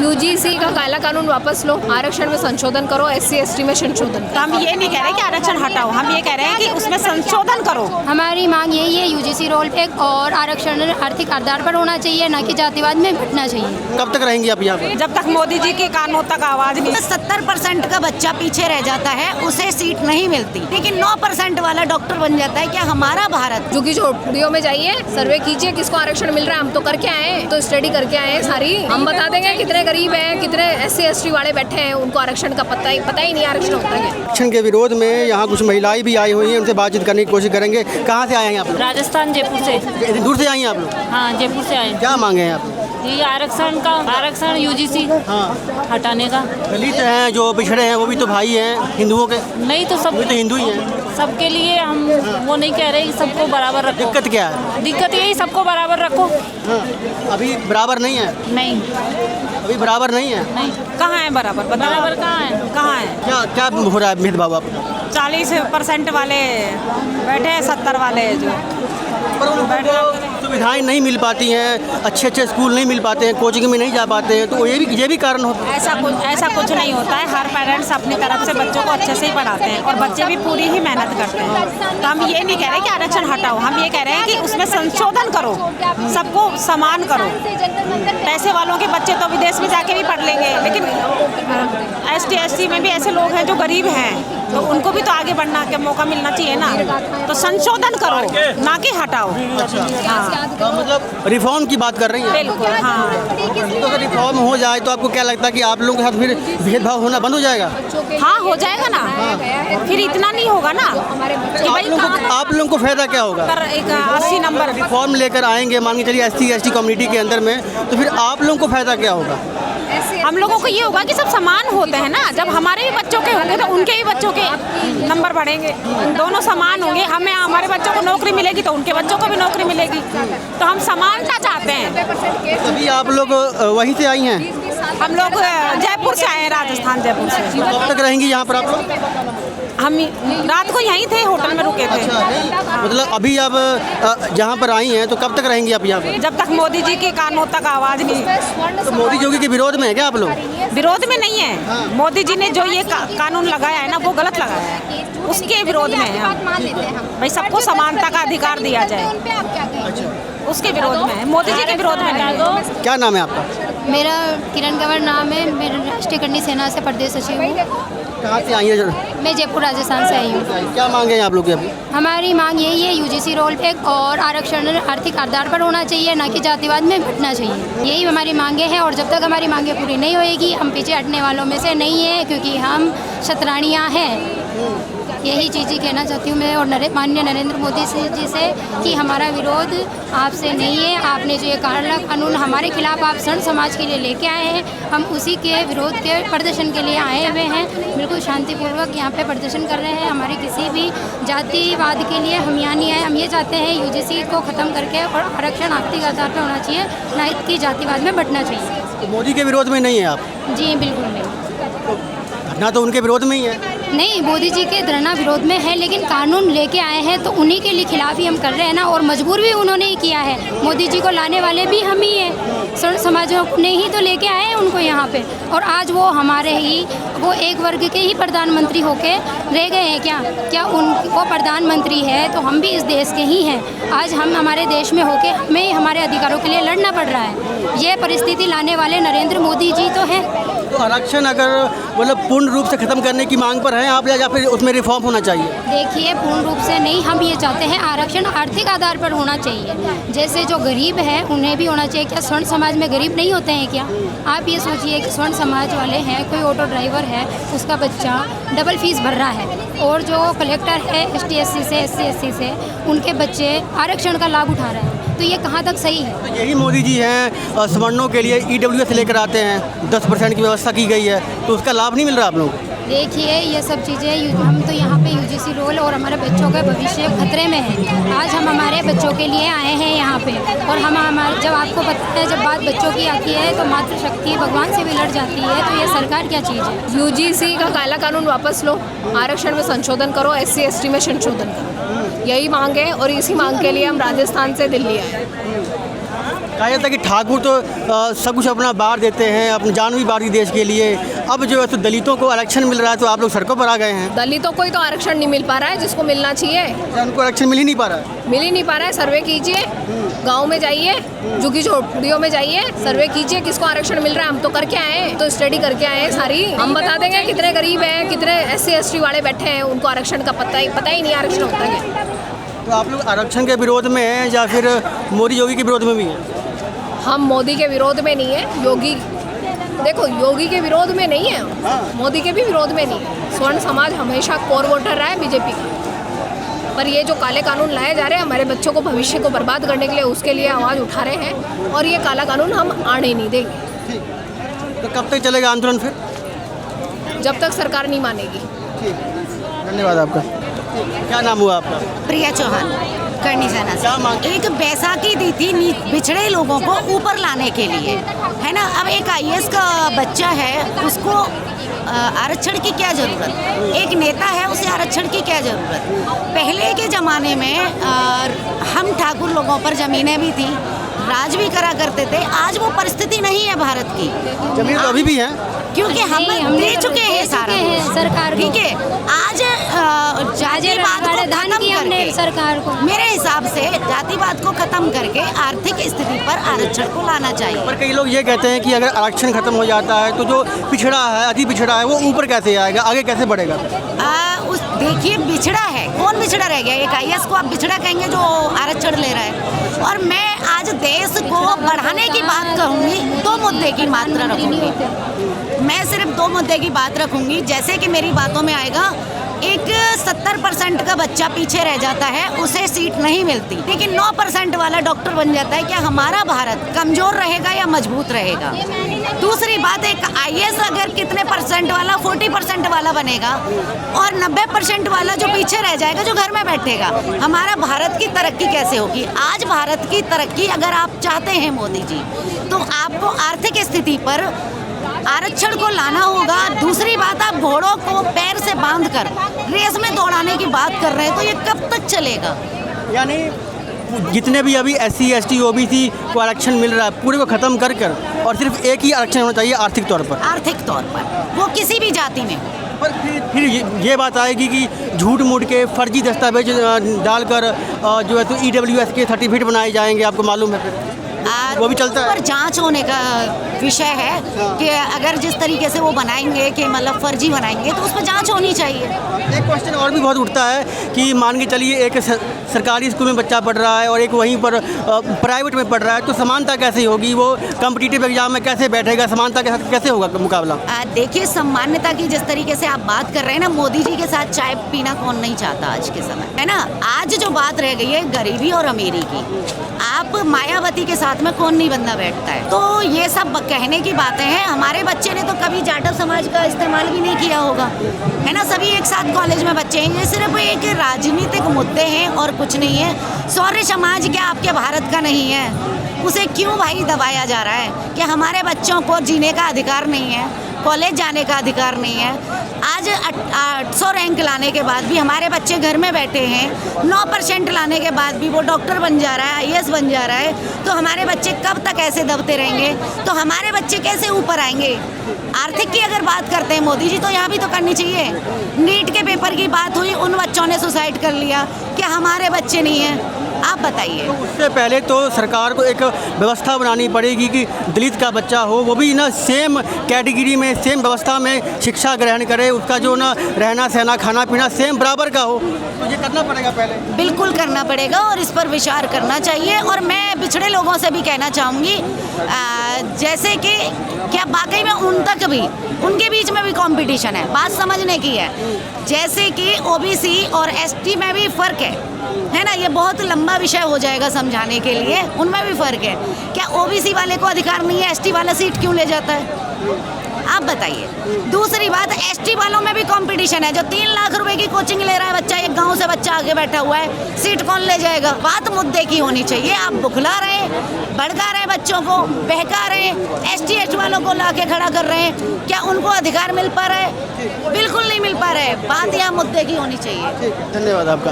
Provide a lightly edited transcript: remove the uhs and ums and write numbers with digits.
UGC का काला कानून वापस लो, आरक्षण में संशोधन करो, SC ST में संशोधन तो हम ये नहीं कह रहे कि आरक्षण हटाओ, हम ये कह रहे हैं कि उसमें संशोधन करो। हमारी मांग यही है, यूजीसी रोल पे और आरक्षण आर्थिक आधार पर होना चाहिए, न कि जातिवाद में बंटना चाहिए। कब तक रहेंगी आप यहाँ पर? जब तक मोदी जी के कानों तक आवाज नहीं। 70% का बच्चा पीछे रह जाता है, उसे सीट नहीं मिलती, लेकिन 9% वाला डॉक्टर बन जाता है। क्या हमारा भारत? झुग्गी झोपड़ियों में जाइए, सर्वे कीजिए किसको आरक्षण मिल रहा है। हम तो करके आए हैं, तो स्टडी करके आए हैं सारी, हम बता देंगे कितने गरीब हैं, कितने SC ST वाले बैठे हैं, उनको आरक्षण का पता ही नहीं आरक्षण होता है। आरक्षण के विरोध में यहाँ कुछ महिलाएं भी आई हुई हैं, उनसे बातचीत करने की कोशिश करेंगे। कहाँ से आए हैं आप लोग? राजस्थान, जयपुर से। दूर से आई हैं आप लोग? हाँ, जयपुर से आए। क्या मांगे हैं आप? ये आरक्षण यूजीसी हटाने का। दलित हैं, जो पिछड़े हैं, वो भी तो भाई हैं हिंदुओं के। नहीं तो सब भी तो हिंदू ही हैं। सबके लिए हम वो नहीं कह रहे कि सबको बराबर रखो। दिक्कत क्या है? दिक्कत यही, सबको बराबर रखो। अभी बराबर नहीं है। नहीं, अभी बराबर नहीं है। नहीं। कहाँ है बराबर? बराबर कहाँ है? कहाँ है? क्या क्या हो रहा है भेदभाव आप? 40% वाले बैठे हैं, 70 वाले जो पर उनको सुविधाएं नहीं मिल पाती हैं, अच्छे स्कूल नहीं मिल पाते हैं, कोचिंग में नहीं जा पाते हैं, तो ये भी कारण होता है। ऐसा कुछ नहीं होता है। हर पेरेंट्स अपनी तरफ से बच्चों को अच्छे से ही पढ़ाते हैं और बच्चे भी पूरी ही मेहनत करते हैं। तो हम ये नहीं कह रहे कि आरक्षण हटाओ, हम ये कह रहे हैं कि उसमें संशोधन करो, सबको समान करो। पैसे वालों के बच्चे तो विदेश में जाके भी पढ़ लेंगे, लेकिन ST SC में भी ऐसे लोग हैं जो गरीब हैं, तो उनको भी तो आगे बढ़ना के मौका मिलना चाहिए ना। तो संशोधन करो, ना कि हटाओ। तो मतलब रिफॉर्म की बात कर रही हैं? बिल्कुल, हाँ। तो अगर रिफॉर्म हो जाए तो आपको क्या लगता है कि आप लोगों के साथ फिर भेदभाव होना बंद हो जाएगा? हाँ, हो जाएगा ना। फिर इतना नहीं होगा ना कि भाई आप लोगों को फायदा क्या होगा? एक 80 नंबर रिफॉर्म लेकर आएंगे, मान के चलिए SC ST कम्युनिटी के अंदर में, तो फिर आप लोगों को फायदा क्या होगा? हम लोगों को ये होगा कि सब समान होते हैं ना। जब हमारे भी बच्चों के होंगे तो उनके भी बच्चों के नंबर बढ़ेंगे, दोनों समान होंगे। हमारे बच्चों को नौकरी मिलेगी तो उनके बच्चों को भी नौकरी मिलेगी। तो हम समानता चाहते हैं। अभी आप लोग वहीं से आई हैं? हम लोग जयपुर से आए हैं, राजस्थान जयपुर से। कब तक रहेंगी यहाँ पर आप लोग? हम रात को यहीं थे, होटल में रुके थे। मतलब अभी अब जहाँ पर आई हैं तो कब तक रहेंगी आप यहाँ पर? जब तक मोदी जी के कानों तक आवाज नहीं। तो मोदी योगी के विरोध में है क्या आप लोग? विरोध में नहीं है। मोदी जी ने जो ये कानून लगाया है ना, वो गलत लगाया है, उसके विरोध में है हम। भाई सबको समानता का अधिकार दिया जाए, उसके विरोध में है, मोदी जी के विरोध में नहीं। क्या नाम है आपका? मेरा किरण कंवर नाम है। मैं राष्ट्रीय करनी सेना से प्रदेश सचिव हूँ। कहाँ से आई हैं? मैं जयपुर राजस्थान से आई हूँ। क्या मांगे हैं आप लोग की अभी? हमारी मांग यही है, यूजीसी रोल पे और आरक्षण आर्थिक आधार पर होना चाहिए, न कि जातिवाद में बंटना चाहिए। यही हमारी मांगे हैं और जब तक हमारी मांगे पूरी नहीं होएगी, हम पीछे हटने वालों में से नहीं है, क्योंकि हम शतरानियाँ हैं। यही चीज़ें कहना चाहती हूँ मैं और माननीय नरेंद्र मोदी जी से कि हमारा विरोध आपसे नहीं है। आपने जो ये काला कानून हमारे खिलाफ आप सर्ण समाज के लिए लेके आए हैं, हम उसी के विरोध के प्रदर्शन के लिए आए हुए हैं। बिल्कुल शांतिपूर्वक यहाँ पे प्रदर्शन कर रहे हैं। हमारे किसी भी जातिवाद के लिए हम यहाँ नहीं आए। हम ये चाहते हैं यूजीसी को ख़त्म करके और आरक्षण आर्थिक आधार पर होना चाहिए, न कि जातिवाद में बंटना चाहिए। तो मोदी के विरोध में नहीं है आप? जी बिल्कुल नहीं। घटना तो उनके विरोध में ही है। नहीं, मोदी जी के धरना विरोध में है, लेकिन कानून लेके आए हैं तो उन्हीं के लिए खिलाफ ही हम कर रहे हैं ना, और मजबूर भी उन्होंने ही किया है। मोदी जी को लाने वाले भी हम ही हैं। स्वर्ण समाजों ने ही तो लेके आए हैं उनको यहाँ पे, और आज वो हमारे ही वो एक वर्ग के ही प्रधानमंत्री होके रह गए हैं क्या वो प्रधानमंत्री है तो हम भी इस देश के ही हैं। आज हम हमारे देश में होके हमें हमारे अधिकारों के लिए लड़ना पड़ रहा है। ये परिस्थिति लाने वाले नरेंद्र मोदी जी तो हैं। तो आरक्षण अगर मतलब पूर्ण रूप से खत्म करने की मांग पर हैं आप, या फिर उसमें रिफॉर्म होना चाहिए? देखिए, पूर्ण रूप से नहीं, हम ये चाहते हैं आरक्षण आर्थिक आधार पर होना चाहिए। जैसे जो गरीब है उन्हें भी होना चाहिए। क्या स्वर्ण समाज में गरीब नहीं होते हैं क्या? आप ये सोचिए कि स्वर्ण समाज वाले हैं, कोई ऑटो ड्राइवर है, उसका बच्चा डबल फीस भर रहा है, और जो कलेक्टर है ST SC से SC SC से, उनके बच्चे आरक्षण का लाभ उठा रहे हैं। तो ये कहाँ तक सही है? तो यही मोदी जी हैं, सवर्णों के लिए EWS लेकर आते हैं, 10% की व्यवस्था की गई है, तो उसका लाभ नहीं मिल रहा आप लोगों को? देखिए, ये सब चीज़ें हम तो यहाँ पे यूजीसी रोल और हमारे बच्चों का भविष्य खतरे में है। आज हम हमारे बच्चों के लिए आए हैं यहाँ पे, और जब आपको पता है, जब बात बच्चों की आती है तो मातृशक्ति भगवान से भी लड़ जाती है। तो ये सरकार क्या चीज़ है? यूजीसी का काला कानून वापस लो, आरक्षण में संशोधन करो, SC ST में संशोधन करो। यही मांग है और इसी मांग के लिए हम राजस्थान से दिल्ली आए। कहा जाता है कि ठाकुर तो सब कुछ अपना बार देते हैं, अपनी जान भी बार दी देश के लिए। अब जो है तो दलितों को आरक्षण मिल रहा है तो आप लोग सड़कों पर आ गए हैं। दलितों को ही तो आरक्षण नहीं मिल पा रहा है जिसको मिलना चाहिए। उनको आरक्षण मिल ही नहीं पा रहा है। मिल ही नहीं पा रहा है। सर्वे कीजिए, गांव में जाइए, झुग्गी झोपड़ियों में जाइए, सर्वे कीजिए किसको आरक्षण मिल रहा है। हम तो करके आए हैं, तो स्टडी करके आए हैं सारी। हम बता देंगे कितने गरीब हैं, कितने SC ST वाले बैठे हैं, उनको आरक्षण का पता ही नहीं आरक्षण होता है। तो आप लोग आरक्षण के विरोध में हैं या फिर मोदी योगी के विरोध में भी हैं? हम मोदी के विरोध में नहीं है, योगी के विरोध में नहीं है, मोदी के भी विरोध में नहीं है। स्वर्ण समाज हमेशा कोर वोटर रहा है बीजेपी का। पर ये जो काले कानून लाए जा रहे हैं हमारे बच्चों को भविष्य को बर्बाद करने के लिए, उसके लिए आवाज़ उठा रहे हैं और ये काला कानून हम आने नहीं देंगे। तो कब तक चलेगा आंदोलन फिर? जब तक सरकार नहीं मानेगी। धन्यवाद आपका। क्या नाम हुआ आपका? प्रिया चौहान, करनी सेना क्या मांग? से। एक बैसाखी दी थी पिछड़े लोगों को ऊपर लाने के लिए, है ना। अब एक IAS का बच्चा है, उसको आरक्षण की क्या ज़रूरत? एक नेता है, उसे आरक्षण की क्या ज़रूरत? पहले के ज़माने में हम ठाकुर लोगों पर ज़मीनें भी थी, राज भी करा करते थे। आज वो परिस्थिति नहीं है भारत की। जमीन तो अभी भी है, क्योंकि हम दे चुके हैं सारा सरकार को। ठीक है। आज जातिवाद को खत्म करके, सरकार को मेरे हिसाब से जातिवाद को खत्म करके आर्थिक स्थिति पर आरक्षण को लाना चाहिए। पर कई लोग ये कहते हैं कि अगर आरक्षण खत्म हो जाता है तो जो पिछड़ा है, अति पिछड़ा है, वो ऊपर कैसे आएगा, आगे कैसे बढ़ेगा? देखिए, बिछड़ा है, कौन बिछड़ा रह गया? एक IAS को आप बिछड़ा कहेंगे जो आरक्षण ले रहा है। और मैं आज देश को बढ़ाने की बात कहूँगी, 2 मुद्दे की मात्रा रखूँगी। मैं सिर्फ 2 मुद्दे की बात रखूँगी। जैसे कि मेरी बातों में आएगा, एक 70% का बच्चा पीछे रह जाता है, उसे सीट नहीं मिलती, लेकिन 9% वाला डॉक्टर बन जाता है। क्या हमारा भारत कमज़ोर रहेगा या मजबूत रहेगा? दूसरी बात, एक IAS अगर कितने % वाला 40% वाला बनेगा और 90% वाला जो पीछे रह जाएगा, जो घर में बैठेगा, हमारा भारत की तरक्की कैसे होगी? आज भारत की तरक्की अगर आप चाहते हैं मोदी जी, तो आपको आर्थिक स्थिति पर आरक्षण को लाना होगा। दूसरी बात, आप घोड़ों को पैर से बांधकर रेस में दौड़ाने की बात कर रहे हैं, तो ये कब तक चलेगा? यानी जितने भी अभी SC ST OBC को आरक्षण मिल रहा है, पूरे को ख़त्म कर और सिर्फ एक ही आरक्षण होना चाहिए आर्थिक तौर पर। आर्थिक तौर पर, वो किसी भी जाति में। पर फिर ये बात आएगी कि झूठ मूठ के फर्जी दस्तावेज डालकर जो है तो EWS के सर्टिफिकेट बनाए जाएंगे, आपको मालूम है? फिर वो भी चलता है। पर जांच होने का विषय है कि अगर जिस तरीके से वो बनाएंगे कि मतलब फर्जी बनाएंगे, तो उस पर जांच होनी चाहिए। एक क्वेश्चन और भी बहुत उठता है कि मान के चलिए एक सरकारी स्कूल में बच्चा पढ़ रहा है और एक वहीं पर प्राइवेट में पढ़ रहा है, तो समानता कैसे होगी? वो कॉम्पिटिटिव एग्जाम में कैसे बैठेगा? समानता के साथ कैसे होगा मुकाबला? देखिए, सम्मान्यता की जिस तरीके से आप बात कर रहे हैं ना, मोदी जी के साथ चाय पीना कौन नहीं चाहता आज के समय, है ना। आज जो बात रह गई है गरीबी और अमीरी की, आप मायावती के साथ में कौन नहीं बंदा बैठता है? तो ये सब कहने की बातें हैं। हमारे बच्चे ने तो कभी जाटव समाज का इस्तेमाल भी नहीं किया होगा, है ना। सभी एक साथ कॉलेज में बच्चे हैं। ये सिर्फ एक राजनीतिक मुद्दे हैं और कुछ नहीं है। सौर्य समाज क्या आपके भारत का नहीं है? उसे क्यों भाई दबाया जा रहा है कि हमारे बच्चों को जीने का अधिकार नहीं है, कॉलेज जाने का अधिकार नहीं है? आज 800 रैंक लाने के बाद भी हमारे बच्चे घर में बैठे हैं। 9% लाने के बाद भी वो डॉक्टर बन जा रहा है, IAS बन जा रहा है। तो हमारे बच्चे कब तक ऐसे दबते रहेंगे? तो हमारे बच्चे कैसे ऊपर आएंगे? आर्थिक की अगर बात करते हैं मोदी जी, तो यहाँ भी तो करनी चाहिए। नीट के पेपर की बात हुई, उन बच्चों ने सुसाइड कर लिया, क्या हमारे बच्चे नहीं हैं? आप बताइए। उससे पहले तो सरकार को एक व्यवस्था बनानी पड़ेगी कि दलित का बच्चा हो, वो भी ना सेम कैटेगरी में, सेम व्यवस्था में शिक्षा ग्रहण करे, उसका जो ना रहना सहना खाना पीना सेम बराबर का हो। तो ये करना पड़ेगा पहले। बिल्कुल करना पड़ेगा और इस पर विचार करना चाहिए। और मैं पिछड़े लोगों से भी कहना चाहूँगी, जैसे कि क्या वाकई में उन तक भी, उनके बीच में भी कंपटीशन है, बात समझने की है। जैसे कि OBC और ST में भी फ़र्क है ना। ये बहुत लंबा विषय हो जाएगा समझाने के लिए। उनमें भी फ़र्क है। क्या OBC वाले को अधिकार नहीं है, ST वाला सीट क्यों ले जाता है? आप बताइए। दूसरी बात, ST वालों में भी कंपटीशन है। जो 3 लाख रुपए की कोचिंग ले रहा है बच्चा, एक गांव से बच्चा आगे बैठा हुआ है, सीट कौन ले जाएगा? बात मुद्दे की होनी चाहिए। आप बुखला रहे हैं, भड़का रहे हैं बच्चों को, बहका रहे हैं। ST ST वालों को ला के खड़ा कर रहे हैं। क्या उनको अधिकार मिल पा रहा है? बिल्कुल नहीं मिल पा रहा है। बात यहाँ मुद्दे की होनी चाहिए। धन्यवाद आपका।